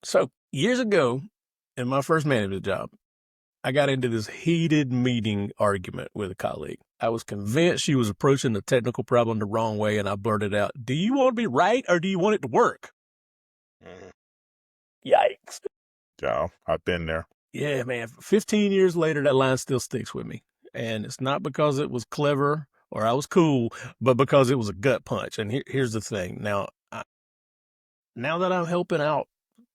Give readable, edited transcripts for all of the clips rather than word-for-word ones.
So years ago, in my first management job, I got into this heated meeting argument with a colleague. I was convinced she was approaching the technical problem the wrong way, and I blurted out, "Do you want to be right or do you want it to work?" Mhm. Yikes. Yeah, I've been there. Yeah, man. 15 years later, that line still sticks with me. And it's not because it was clever or I was cool, but because it was a gut punch. And here's the thing. Now that I'm helping out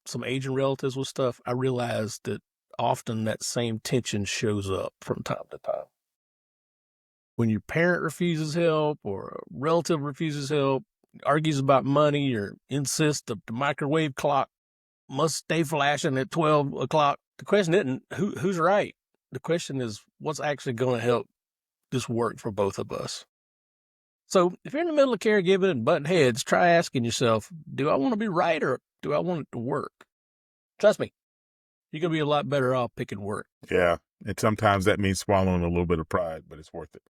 some aging relatives with stuff, I realize that often that same tension shows up from time to time. When your parent refuses help or a relative refuses help, argues about money, or insists that the microwave clock must stay flashing at 12 o'clock, the question isn't who's right. The question is what's actually going to help this work for both of us. So if you're in the middle of caregiving and butting heads, try asking yourself, do I want to be right or do I want it to work? Trust me, you're going to be a lot better off picking work. Yeah, and sometimes that means swallowing a little bit of pride, but it's worth it.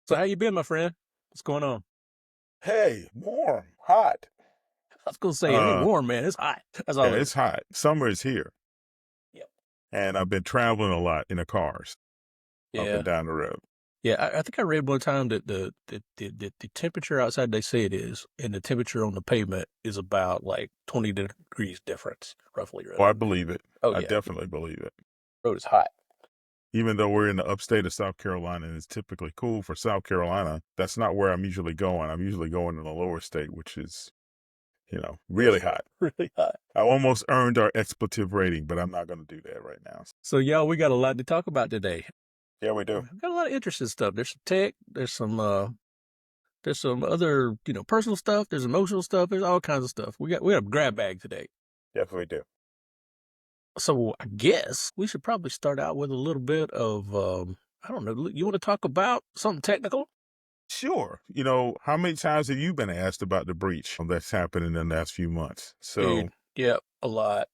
So how you been, my friend? What's going on? Hey, warm, hot. I was going to say, it ain't warm, man. It's hot. That's all Yeah, it it's is. hot. Summer is here. Yep. And I've been traveling a lot in the cars up Yeah. and down the road. Yeah, I think I read one time that the temperature outside they say it is, and the temperature on the pavement is about like 20 degrees difference, roughly. Oh, I believe it. Oh, I yeah. definitely believe it. Road is hot. Even though we're in the upstate of South Carolina and it's typically cool for South Carolina, that's not where I'm usually going. I'm usually going in the lower state, which is, really hot. Really hot. I almost earned our expletive rating, but I'm not going to do that right now. So, y'all, we got a lot to talk about today. Yeah, we do. We've got a lot of interesting stuff. There's some tech. There's some other, personal stuff. There's emotional stuff. There's all kinds of stuff. We got a grab bag today. Definitely do. So I guess we should probably start out with a little bit of, I don't know, you want to talk about something technical? Sure. How many times have you been asked about the breach that's happened in the last few months? Dude, yeah, a lot.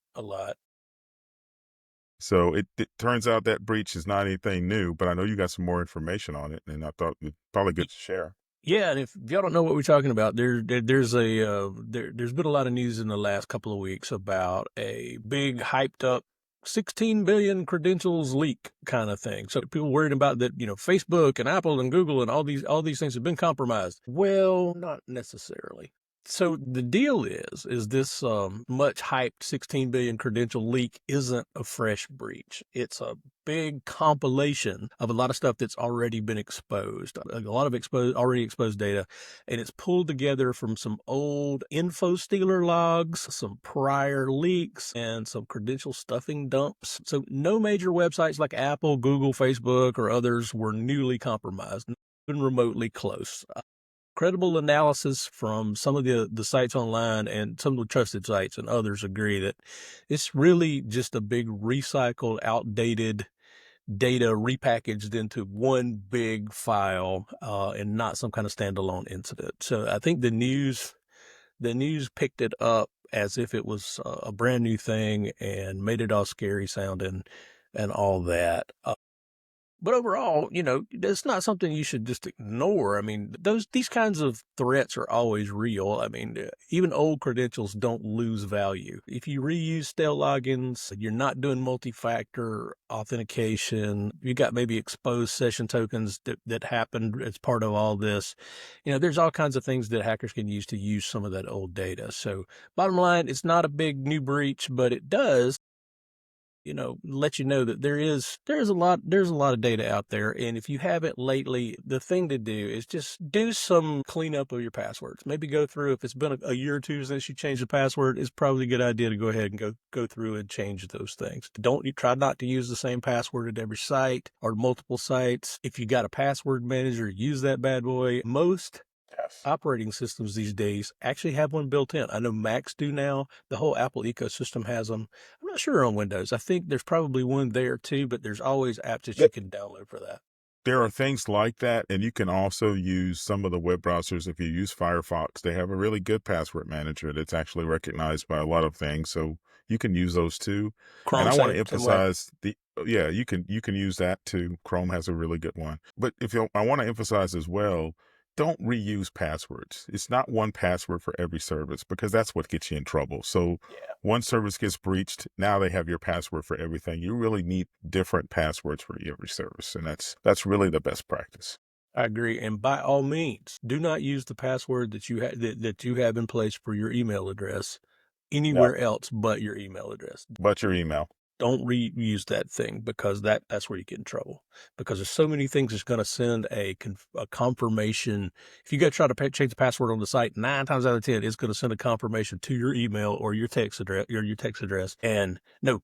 So it turns out that breach is not anything new, but I know you got some more information on it, and I thought it'd probably good to share. Yeah, and if y'all don't know what we're talking about, there's been a lot of news in the last couple of weeks about a big hyped up 16 billion credentials leak kind of thing. So people worried about that, Facebook and Apple and Google and all these things have been compromised. Well, not necessarily. So the deal is this much hyped 16 billion credential leak isn't a fresh breach. It's a big compilation of a lot of stuff that's already been exposed, a lot of already exposed data, and it's pulled together from some old info stealer logs, some prior leaks, and some credential stuffing dumps. So no major websites like Apple, Google, Facebook, or others were newly compromised, even remotely close. Credible analysis from some of the sites online and some of the trusted sites and others agree that it's really just a big recycled, outdated data repackaged into one big file and not some kind of standalone incident. So I think the news picked it up as if it was a brand new thing and made it all scary sounding and all that. But overall, it's not something you should just ignore. I mean, these kinds of threats are always real. I mean, even old credentials don't lose value. If you reuse stale logins, you're not doing multi-factor authentication, you got maybe exposed session tokens that happened as part of all this. There's all kinds of things that hackers can use to use some of that old data. So bottom line, it's not a big new breach, but it does let you know that there's a lot of data out there. And if you haven't lately, the thing to do is just do some cleanup of your passwords. Maybe go through, if it's been a year or two since you changed the password, it's probably a good idea to go ahead and go through and change those things. You try not to use the same password at every site or multiple sites. If you got a password manager, use that bad boy. Most operating systems these days actually have one built in. I know Macs do now. The whole Apple ecosystem has them. I'm not sure on Windows. I think there's probably one there too, but there's always apps that you can download for that. There are things like that, and you can also use some of the web browsers. If you use Firefox, they have a really good password manager that's actually recognized by a lot of things. So You can use those too. And Chrome I want to same way. emphasize yeah, you can use that too. Chrome has a really good one. But I want to emphasize as well, don't reuse passwords. It's not one password for every service because that's what gets you in trouble. So Yeah, one service gets breached, now they have your password for everything. You really need different passwords for every service, and that's really the best practice. I agree. And by all means, do not use the password that you have in place for your email address No, anywhere else but your email address. but your email. Don't reuse that thing because that's where you get in trouble. Because there's so many things that's going to send a confirmation. If you go try to change the password on the site, 9 times out of 10, it's going to send a confirmation to your email or your text address. And no,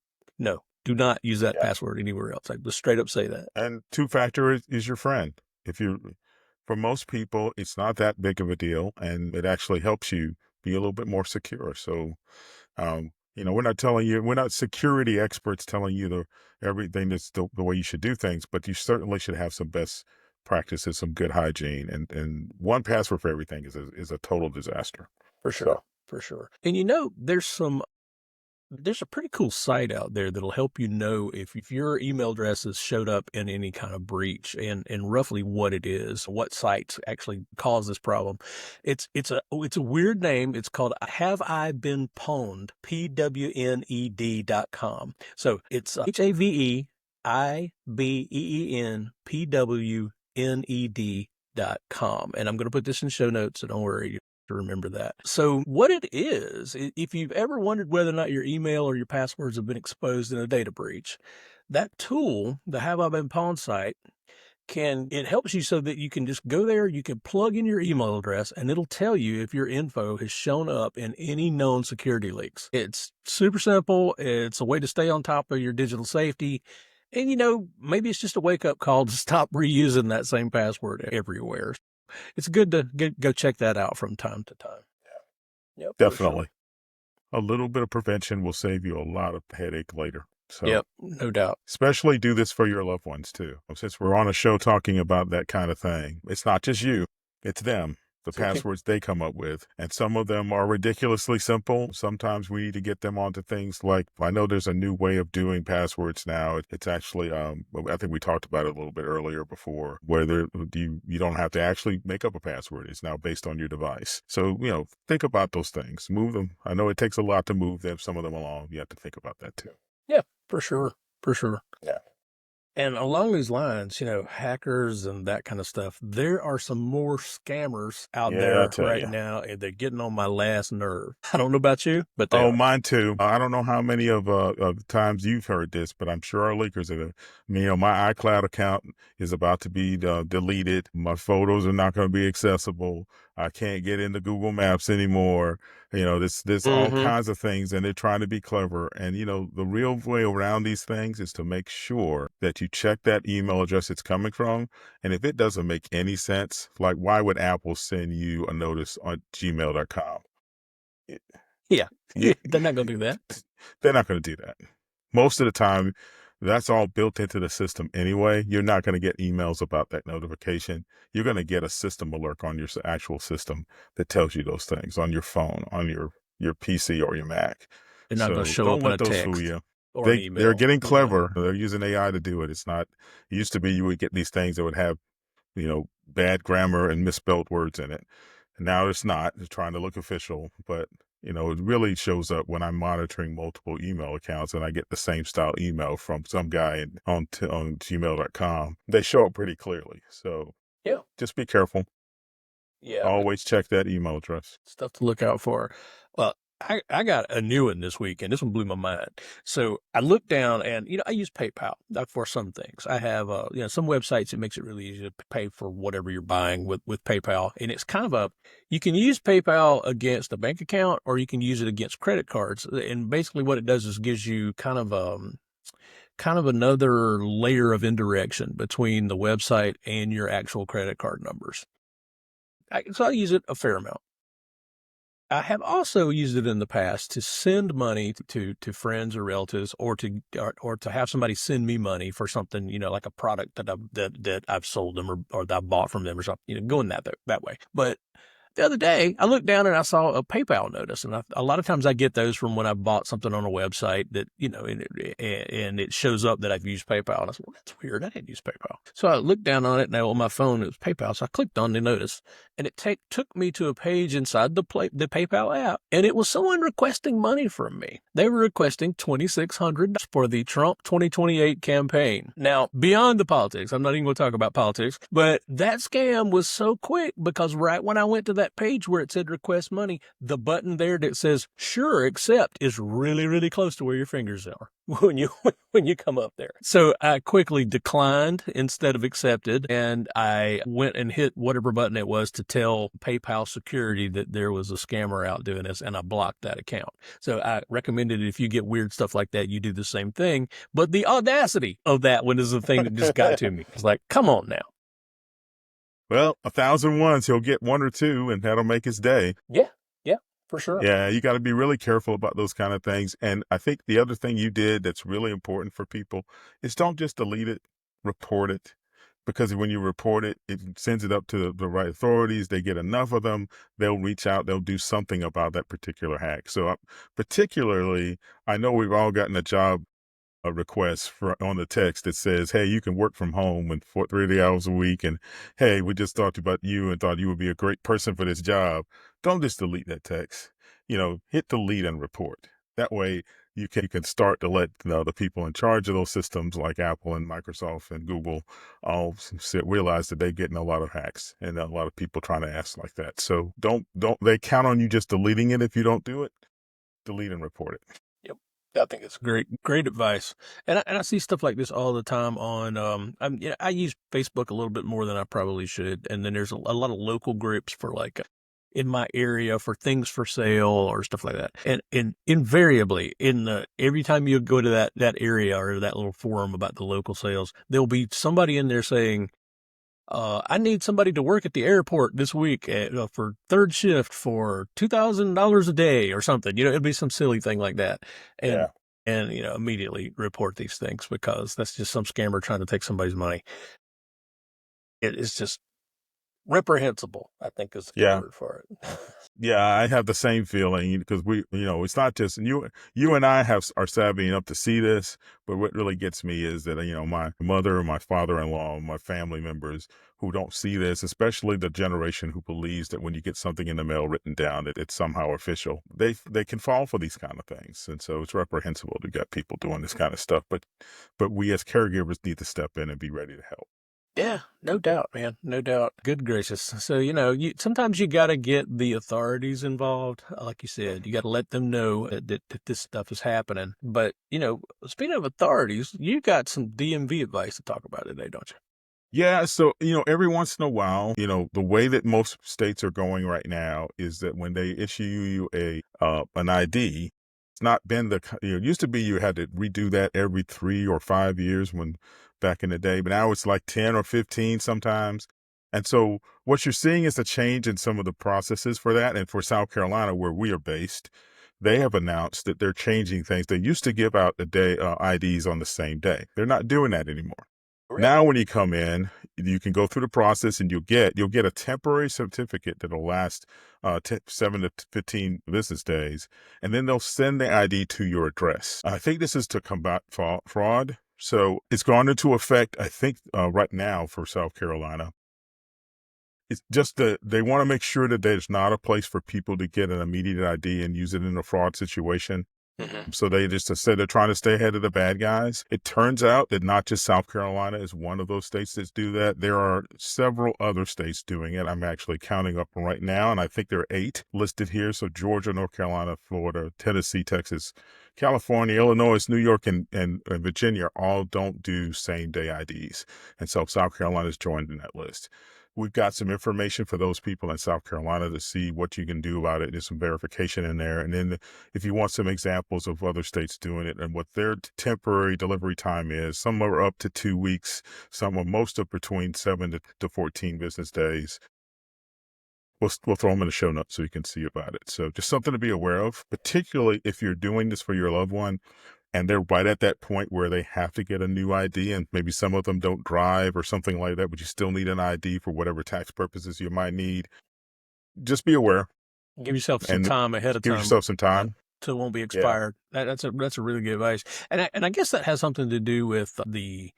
do not use that Yeah. password anywhere else. I just straight up say that. And two-factor is your friend. If you, for most people, it's not that big of a deal, and it actually helps you be a little bit more secure. So, we're not security experts telling you everything that's the way you should do things, but you certainly should have some best practices, some good hygiene, and one password for everything is a total disaster. For So, sure. For sure. And there's a pretty cool site out there that'll help you know if your email address has showed up in any kind of breach and roughly what it is, what sites actually cause this problem. It's a weird name. It's called Have I Been Pwned, PWNED.com. So it's HAVIBENPWNED.com. And I'm going to put this in show notes, so don't worry to remember that. So what it is, if you've ever wondered whether or not your email or your passwords have been exposed in a data breach, that tool, the Have I Been Pawned site, it helps you so that you can just go there, you can plug in your email address, and it'll tell you if your info has shown up in any known security leaks. It's super simple. It's a way to stay on top of your digital safety. And, maybe it's just a wake-up call to stop reusing that same password everywhere. It's good to go check that out from time to time. Yep, for sure. definitely. A little bit of prevention will save you a lot of headache later. So, Yep, no doubt. especially do this for your loved ones too. Since we're on a show talking about that kind of thing, it's not just you, it's them, the It's okay. passwords they come up with. And some of them are ridiculously simple. Sometimes we need to get them onto things like, I know there's a new way of doing passwords now. It's actually, I think we talked about it a little bit earlier before, where you don't have to actually make up a password. It's now based on your device. So, think about those things. Move them. I know it takes a lot to move some of them along. You have to think about that too. Yeah, for sure. For sure. Yeah. And along these lines, hackers and that kind of stuff, there are some more scammers out Yeah, I there tell right you. now, and they're getting on my last nerve. I don't know about you, but they Oh, are. mine too. I don't know how many of times you've heard this, but I'm sure our leakers are. My iCloud account is about to be deleted. My photos are not going to be accessible. I can't get into Google Maps anymore. This all Mm-hmm. kinds of things, and they're trying to be clever. And the real way around these things is to make sure that you check that email address it's coming from, and if it doesn't make any sense, like why would Apple send you a notice on gmail.com? Yeah, Yeah, they're not going to do that. they're not going to do that. Most of the time, that's all built into the system anyway. You're not going to get emails about that notification. You're going to get a system alert on your actual system that tells you those things on your phone, on your PC or your Mac. They're not going to So show don't up in a let those fool text you. or an They're email. getting Yeah. clever. They're using AI to do it. It's not. It used to be you would get these things that would have bad grammar and misspelled words in it. And now it's not. It's trying to look official, but it really shows up when I'm monitoring multiple email accounts and I get the same style email from some guy on gmail.com. They show up pretty clearly. So Yeah. just be careful. Yeah. Always check that email address. Stuff to look out for. Well, I got a new one this week, and this one blew my mind. So I looked down, and I use PayPal for some things. I have some websites it makes it really easy to pay for whatever you're buying with PayPal, and it's kind of you can use PayPal against a bank account, or you can use it against credit cards. And basically, what it does is gives you kind of another layer of indirection between the website and your actual credit card numbers. So I use it a fair amount. I have also used it in the past to send money to friends or relatives, or to have somebody send me money for something, like a product that I've sold them or that I bought from them or something, going that way. But The other day, I looked down and I saw a PayPal notice, and a lot of times I get those from when I bought something on a website that, and it shows up that I've used PayPal. And I said, well, that's weird. I didn't use PayPal. So I looked down on it, and on my phone, it was PayPal. So I clicked on the notice, and it took me to a page inside the PayPal app, and it was someone requesting money from me. They were requesting $2,600 for the Trump 2028 campaign. Now, beyond the politics, I'm not even going to talk about politics, but that scam was so quick because right when I went to that page where it said request money, the button there that says sure, accept is really, really close to where your fingers are when you come up there. So I quickly declined instead of accepted, and I went and hit whatever button it was to tell PayPal security that there was a scammer out doing this, and I blocked that account. So I recommended if you get weird stuff like that, you do the same thing. But the audacity of that one is the thing that just got to me. It's like, come on now. Well, 1,001, he'll get one or two, and that'll make his day. Yeah, for sure. Yeah, you got to be really careful about those kind of things. And I think the other thing you did that's really important for people is don't just delete it, report it. Because when you report it, it sends it up to the right authorities. They get enough of them. They'll reach out. They'll do something about that particular hack. So particularly, I know we've all gotten a request on the text that says, hey, you can work from home and for 30 hours a week. And hey, we just thought about you and thought you would be a great person for this job. Don't just delete that text. Hit delete and report. That way you can start to let the people in charge of those systems like Apple and Microsoft and Google all realize that they're getting a lot of hacks and a lot of people trying to ask like that. So don't they count on you just deleting it if you don't do it. Delete and report it. I think it's great advice. And I see stuff like this all the time on, I use Facebook a little bit more than I probably should. And then there's a lot of local groups for like in my area for things for sale or stuff like that. And invariably every time you go to that area or that little forum about the local sales, there'll be somebody in there saying, I need somebody to work at the airport this week for third shift for $2,000 a day or something. It'd be some silly thing like that. And immediately report these things because that's just some scammer trying to take somebody's money. It is just reprehensible, I think is the word for it. Yeah, I have the same feeling because it's not just you and I are savvy enough to see this, but what really gets me is that, my mother, my father-in-law, my family members who don't see this, especially the generation who believes that when you get something in the mail written down, that it's somehow official, they can fall for these kind of things. And so it's reprehensible to get people doing this kind of stuff. But we as caregivers need to step in and be ready to help. Yeah, no doubt, man. No doubt. Good gracious. So, sometimes you got to get the authorities involved. Like you said, you got to let them know that this stuff is happening. But, speaking of authorities, you got some DMV advice to talk about today, don't you? Yeah. So, every once in a while, the way that most states are going right now is that when they issue you an ID, it's not been it used to be you had to redo that every 3 or 5 years back in the day, but now it's like 10 or 15 sometimes. And so what you're seeing is a change in some of the processes for that. And for South Carolina, where we are based, they have announced that they're changing things. They used to give out the day IDs on the same day. They're not doing that anymore. Really? Now, when you come in, you can go through the process and you'll get a temporary certificate that'll last 7 to 15 business days. And then they'll send the ID to your address. I think this is to combat fraud. So it's gone into effect, I think, right now for South Carolina. It's just that they want to make sure that there's not a place for people to get an immediate ID and use it in a fraud situation. Mm-hmm. So they just said they're trying to stay ahead of the bad guys. It turns out that not just South Carolina is one of those states that do that. There are several other states doing it. I'm actually counting up right now, and I think there are 8 listed here. So Georgia, North Carolina, Florida, Tennessee, Texas, California, Illinois, New York, and Virginia all don't do same-day IDs. And so South Carolina's joined in that list. We've got some information for those people in South Carolina to see what you can do about it. There's some verification in there. And then if you want some examples of other states doing it and what their temporary delivery time is, some are up to 2 weeks, some are most of between 7 to 14 business days. We'll throw them in the show notes so you can see about it. So just something to be aware of, particularly if you're doing this for your loved one and they're right at that point where they have to get a new ID, and maybe some of them don't drive or something like that, but you still need an ID for whatever tax purposes you might need. just be aware Give yourself some and time ahead of give time, yourself some time. so it won't be Yeah. expired. That's a really good advice, and I guess that has something to do with the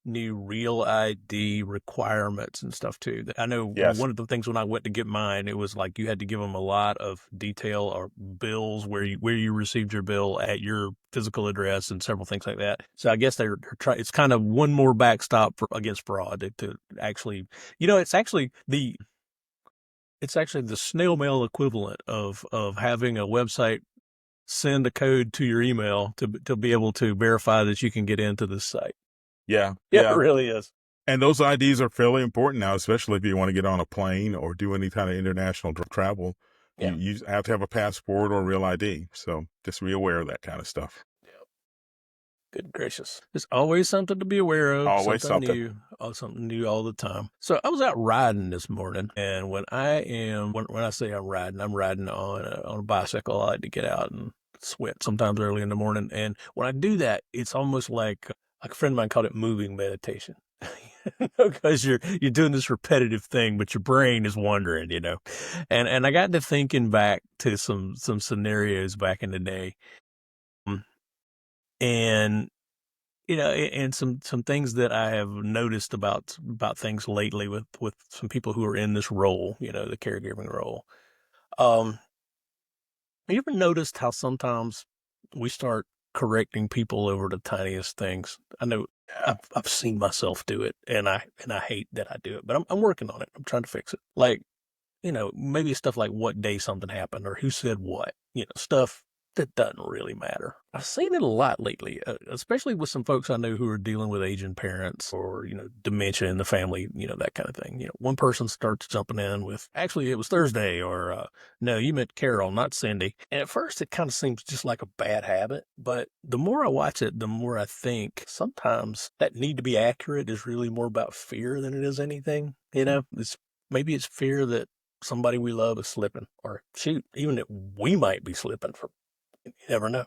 new Real ID requirements and stuff too. I know Yes. one of the things when I went to get mine, it was like you had to give them a lot of detail or bills where you received your bill at your physical address and several things like that. So I guess they're trying. It's kind of one more backstop against fraud to actually, it's actually the snail mail equivalent of having a website send a code to your email to be able to verify that you can get into this site. Yeah. Yeah, it Yeah. really is. And those IDs are fairly important now, especially if you want to get on a plane or do any kind of international travel. Yeah. You have to have a passport or real ID. So just be aware of that kind of stuff. Yeah. Good gracious. There's always something to be aware of, Always something. something new all the time. So I was out riding this morning, and when I say I'm riding on a bicycle. I like to get out and sweat sometimes early in the morning, and when I do that, it's almost like a friend of mine called it moving meditation. Because you're doing this repetitive thing, but your brain is wandering, and I got to thinking back to some scenarios back in the day, um, and and some things that I have noticed about things lately with some people who are in this role, the caregiving role. Um, you ever noticed how sometimes we start correcting people over the tiniest things? I know Yeah. I've seen myself do it, and I hate that I do it, but I'm working on it. I'm trying to fix it. Like, maybe stuff like what day something happened or who said what, stuff that doesn't really matter. I've seen it a lot lately, especially with some folks I know who are dealing with aging parents or, dementia in the family, that kind of thing. One person starts jumping in with, actually, it was Thursday, or no, you meant Carol, not Cindy. And at first, it kind of seems just like a bad habit. But the more I watch it, the more I think sometimes that need to be accurate is really more about fear than it is anything. Maybe it's fear that somebody we love is slipping, or shoot, even that we might be slipping from. You never know.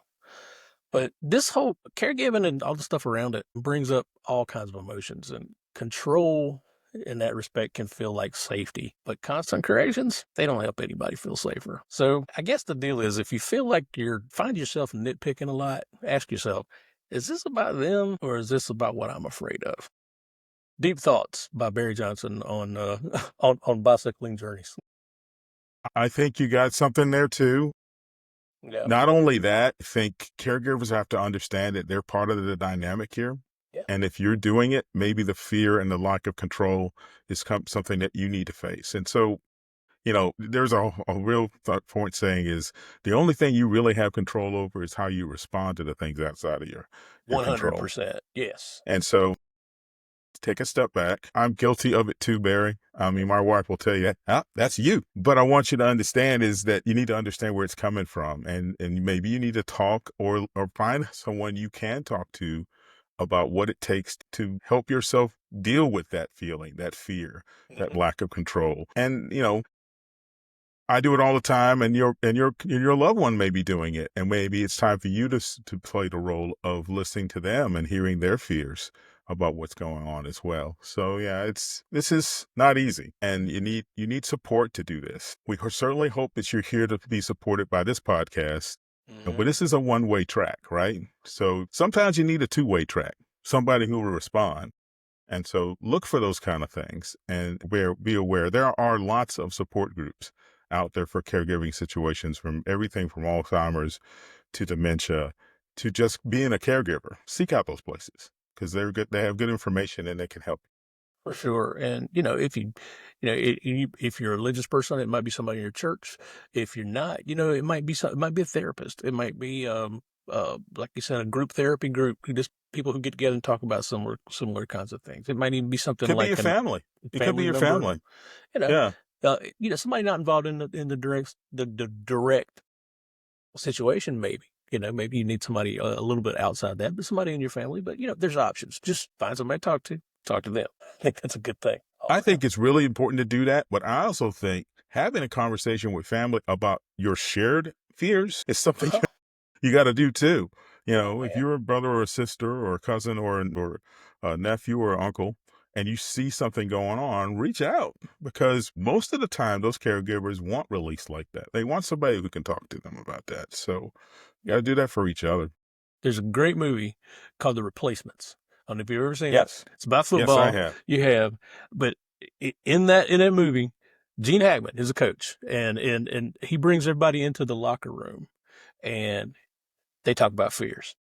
But this whole caregiving and all the stuff around it brings up all kinds of emotions, and control in that respect can feel like safety. But constant corrections, they don't help anybody feel safer. So I guess the deal is, if you feel like find yourself nitpicking a lot, ask yourself, is this about them or is this about what I'm afraid of? Deep Thoughts by Barry Johnson on on bicycling journeys. I think you got something there too. Yeah. Not only that, I think caregivers have to understand that they're part of the dynamic here. Yeah. And if you're doing it, maybe the fear and the lack of control is something that you need to face. And so, there's a real point saying is the only thing you really have control over is how you respond to the things outside of your control. 100%. Yes. And so take a step back. I'm guilty of it too, Barry. I mean, my wife will tell you, that's you. But I want you to understand is that you need to understand where it's coming from. And maybe you need to talk or find someone you can talk to about what it takes to help yourself deal with that feeling, that fear, that lack of control. And, I do it all the time, and your loved one may be doing it, and maybe it's time for you to play the role of listening to them and hearing their fears about what's going on as well. So yeah, this is not easy, and you need support to do this. We certainly hope that you're here to be supported by this podcast, but this is a one-way track, right? So sometimes you need a two-way track, somebody who will respond. And so look for those kind of things and be aware. There are lots of support groups out there for caregiving situations, from everything from Alzheimer's to dementia to just being a caregiver. Seek out those places because they're good. They have good information and they can help. For sure. And, if if you're a religious person, it might be somebody in your church. If you're not, it might be it might be a therapist. It might be, like you said, a group therapy group, just people who get together and talk about similar kinds of things. It might even be something Could be like your family. It could be your member, family. Yeah. Somebody not involved in the direct situation, maybe. Maybe you need somebody a little bit outside that, but somebody in your family. But, there's options. Just find somebody to talk to them. I think that's a good thing. I think it's really important to do that. But I also think having a conversation with family about your shared fears is something you got to do too. If you're a brother or a sister or a cousin or a nephew or uncle, and you see something going on, reach out, because most of the time those caregivers want release like that. They want somebody who can talk to them about that. So you got to do that for each other. There's a great movie called The Replacements. I don't know if you've ever seen it. Yes. It's about Yes, I football. have. You have, but in that movie, Gene Hackman is a coach, and he brings everybody into the locker room, and they talk about fears.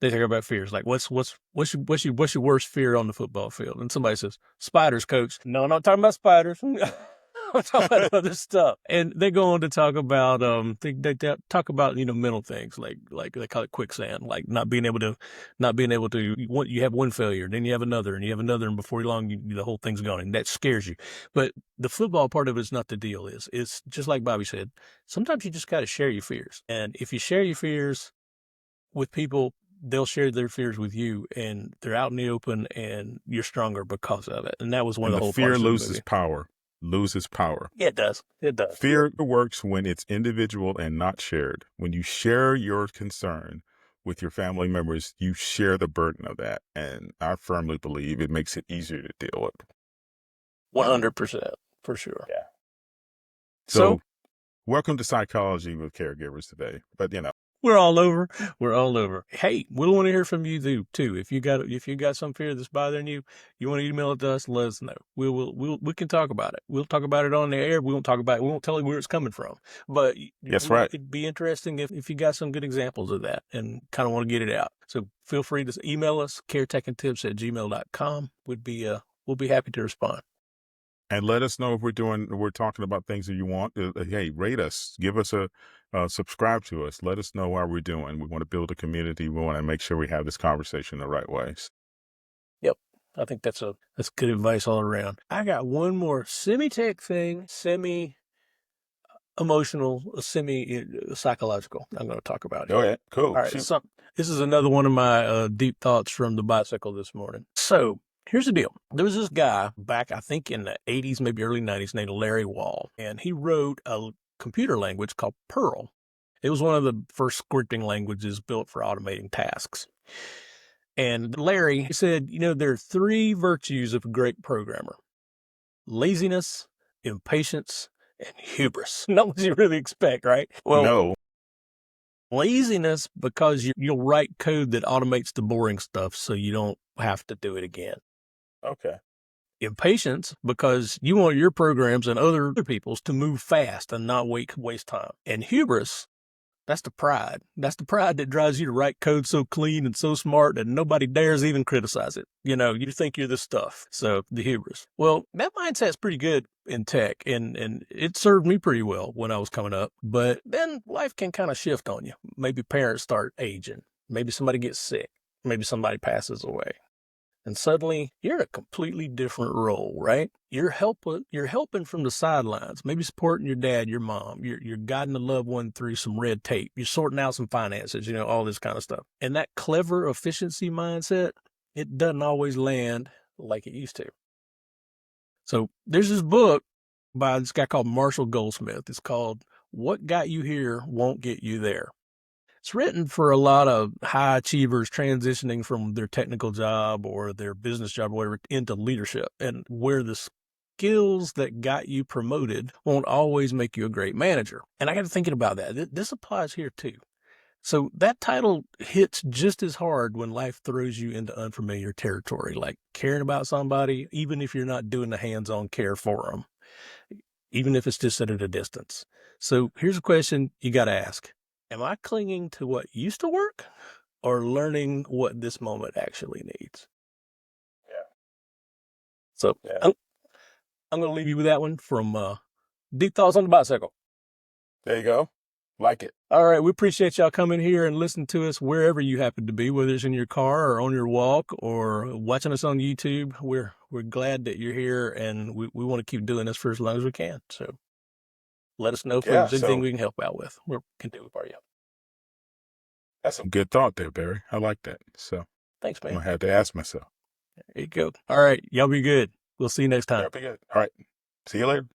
They talk about fears, like what's your worst fear on the football field? And somebody says, spiders, coach. No, I'm not talking about spiders. I'm talking about other stuff. And they go on to talk about they talk about mental things like they call it quicksand, like not being able to you have one failure, then you have another, and you have another, and before long the whole thing's gone, and that scares you. But the football part of it is not the deal. It's just like Bobby said. Sometimes you just got to share your fears, and if you share your fears with people, they'll share their fears with you, and they're out in the open, and you're stronger because of it. And that was one of the whole fear parts of the loses movie. power. Loses power. Yeah, it does. It does. Fear works when it's individual and not shared. When you share your concern with your family members, you share the burden of that. And I firmly believe it makes it easier to deal with. 100%, for sure. Yeah. So welcome to Psychology with Caregivers today. But we're all over. We're all over. Hey, we'll want to hear from you too. If you got some fear that's bothering you, you want to email it to us, let us know. We can talk about it. We'll talk about it on the air. We won't talk about it. We won't tell you where it's coming from. But that's right. It'd be interesting if you got some good examples of that and kind of want to get it out. So feel free to email us, caretechandtips@gmail.com. We'll be happy to respond. And let us know if we're talking about things that you want. Hey, rate us, give us subscribe to us. Let us know how we're doing. We want to build a community. We want to make sure we have this conversation the right ways. Yep. I think that's good advice all around. I got one more semi-tech thing, semi-emotional, semi-psychological I'm going to talk about. Oh, yeah. Cool. All right. So this is another one of my deep thoughts from the bicycle this morning. So here's the deal. There was this guy back, I think in the 80s, maybe early 90s, named Larry Wall, and he wrote a computer language called Perl. It was one of the first scripting languages built for automating tasks. And Larry said, there are 3 virtues of a great programmer: laziness, impatience, and hubris. Not what you really expect, right? Well, no. Laziness, because you'll write code that automates the boring stuff so you don't have to do it again. Okay. Impatience, because you want your programs and other people's to move fast and not waste time. And hubris, that's the pride. That's the pride that drives you to write code so clean and so smart that nobody dares even criticize it. You think you're the stuff. So the hubris. Well, that mindset's pretty good in tech, and it served me pretty well when I was coming up. But then life can kind of shift on you. Maybe parents start aging. Maybe somebody gets sick. Maybe somebody passes away. And suddenly you're in a completely different role, right? You're helping from the sidelines, maybe supporting your dad, your mom. You're guiding a loved one through some red tape. You're sorting out some finances, all this kind of stuff. And that clever efficiency mindset, it doesn't always land like it used to. So there's this book by this guy called Marshall Goldsmith. It's called What Got You Here Won't Get You There. It's written for a lot of high achievers transitioning from their technical job or their business job or whatever into leadership, and where the skills that got you promoted won't always make you a great manager. And I got to thinking about that. This applies here too. So that title hits just as hard when life throws you into unfamiliar territory, like caring about somebody, even if you're not doing the hands-on care for them, even if it's just at a distance. So here's a question you got to ask. Am I clinging to what used to work or learning what this moment actually needs? Yeah. So I'm going to leave you with that one from Deep Thoughts on the Bicycle. There you go. Like it. All right. We appreciate y'all coming here and listening to us wherever you happen to be, whether it's in your car or on your walk or watching us on YouTube. We're glad that you're here, and we want to keep doing this for as long as we can. So let us know if there's anything we can help out with. We can do it for you. That's some good thought there, Barry. I like that. So thanks, man. I'm going to have to ask myself. There you go. All right. Y'all be good. We'll see you next time. Y'all be good. All right. See you later.